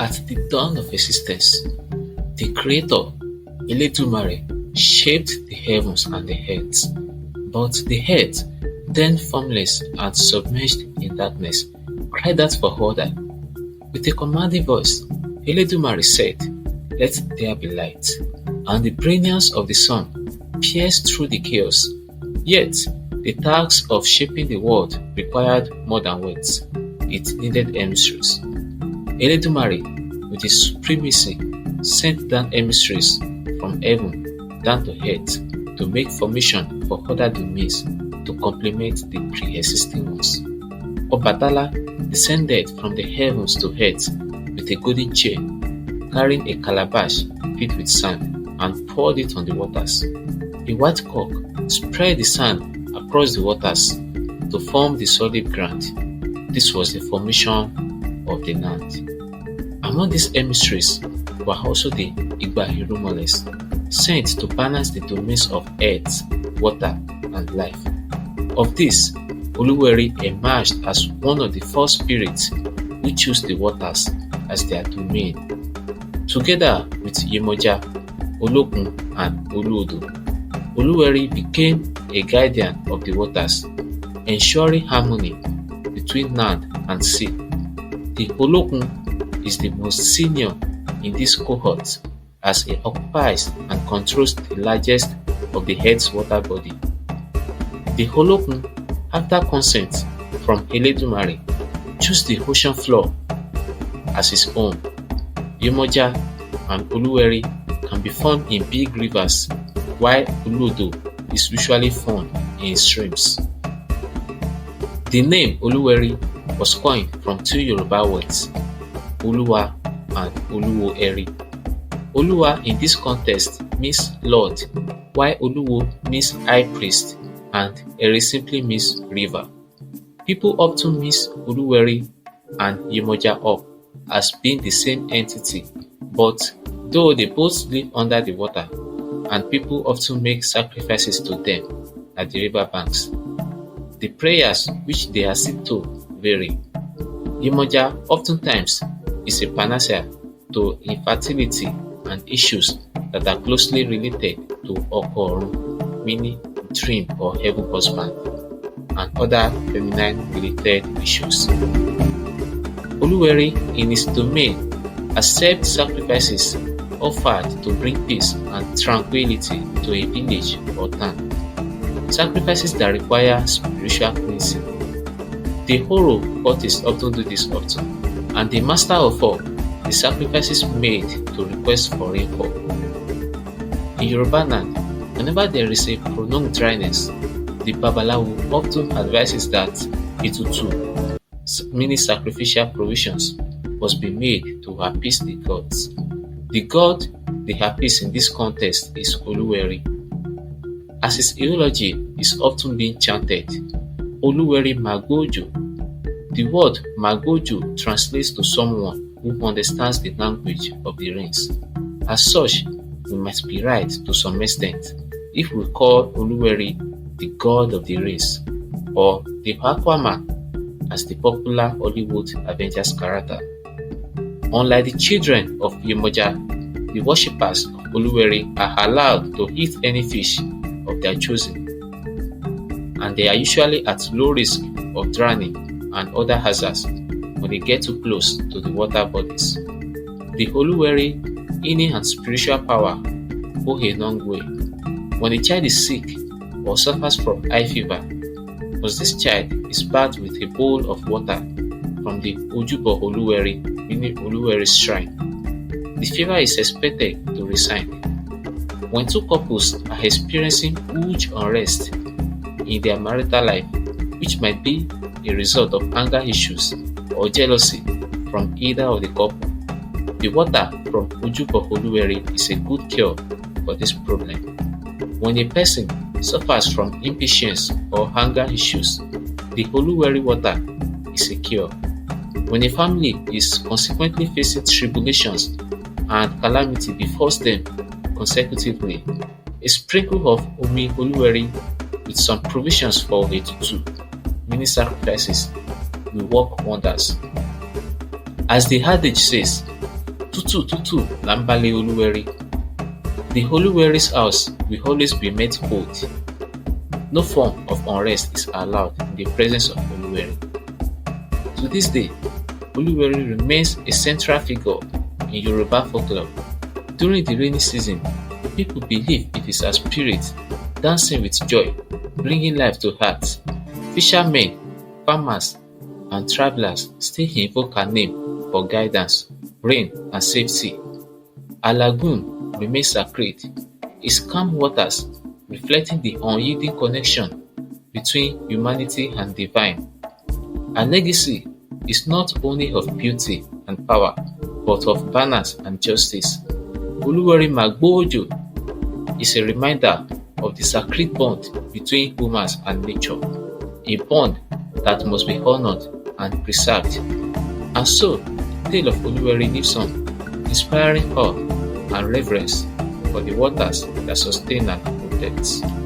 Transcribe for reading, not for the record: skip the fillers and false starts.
At the dawn of existence, the Creator, Eledumare, shaped the heavens and the earth. But the earth, then formless and submerged in darkness, cried out for order. With a commanding voice, Eledumare said, "Let there be light." And the brilliance of the sun pierced through the chaos. Yet, the task of shaping the world required more than words. It needed emissaries. Eledumare, with his supremacy, sent down emissaries from heaven down to earth to make formation for other domains to complement the pre-existing ones. Obatala descended from the heavens to earth with a golden chain, carrying a calabash filled with sand, and poured it on the waters. A white cock spread the sand across the waters to form the solid ground. This was the formation of the land. Among these emissaries were also the Igba Irumoles, sent to balance the domains of earth, water, and life. Of this, Oluweri emerged as one of the first spirits who chose the waters as their domain. Together with Yemoja, Olokun, and Oluodo, Oluweri became a guardian of the waters, ensuring harmony between land and sea. The Olokun is the most senior in this cohort as he occupies and controls the largest of the earth's water body. The Olokun, after consent from Eledumare, chose the ocean floor as his own. Yemoja and Oluweri can be found in big rivers, while Oluodo is usually found in streams. The name Oluweri was coined from two Yoruba words, Oluwa and Oluwoeri. Oluwa in this context means Lord, while Oluwo means High Priest, and Eri simply means river. People often mix Oluweri and Yemoja up as being the same entity, but though they both live under the water, and people often make sacrifices to them at the river banks. The prayers which they are said to vary. Yemoja oftentimes is a panacea to infertility and issues that are closely related to Okorun, meaning dream or heaven husband, and other feminine related issues. Oluweri in his domain accepts sacrifices offered to bring peace and tranquility to a village or town. Sacrifices that require spiritual cleansing. The Horo cultists often do this often, and the master of all, the sacrifices made to request for rainfall. In Yorubaland, whenever there is a prolonged dryness, the Babalawo often advises that Etutu, meaning sacrificial provisions, must be made to appease the gods. The god they appease in this context is Oluweri. As his eulogy is often being chanted, Oluweri Magboojo. The word Magboojo translates to someone who understands the language of the rains. As such, we might be right to some extent if we call Oluweri the god of the rains, or the Aquaman as the popular Hollywood Avengers character. Unlike the children of Yemoja, the worshippers of Oluweri are allowed to eat any fish of their choosing, and they are usually at low risk of drowning and other hazards when they get too close to the water bodies. The Oluweri, inner and spiritual power, go a long way. When a child is sick or suffers from high fever, because this child is bathed with a bowl of water from the Ojubo Oluweri, meaning Oluweri's shrine, the fever is expected to resign. When two couples are experiencing huge unrest in their marital life, which might be a result of anger issues or jealousy from either of the couple, the water from Ojubo Oluweri is a good cure for this problem. When a person suffers from impatience or anger issues, the Oluweri water is a cure. When a family is consequently facing tribulations and calamity befalls them consecutively, a sprinkle of Omi Oluweri with some provisions for Etutu, meaning sacrifices, will work wonders. As the adage says, Tutu tutu lambale Oluweri. The Oluweri's house will always be made cold. No form of unrest is allowed in the presence of Oluweri. To this day, Oluweri remains a central figure in Yoruba folklore. During the rainy season, people believe it is her spirit dancing with joy, bringing life to hearts. Fishermen, farmers, and travelers still invoke her name for guidance, rain, and safety. Her lagoon remains sacred, its calm waters reflecting the unyielding connection between humanity and divine. Her legacy is not only of beauty and power, but of balance and justice. Oluweri Magboojo is a reminder of the sacred bond between humans and nature, a bond that must be honored and preserved. And so, the tale of Oluweri lives on, inspiring awe and reverence for the waters that sustain and protect.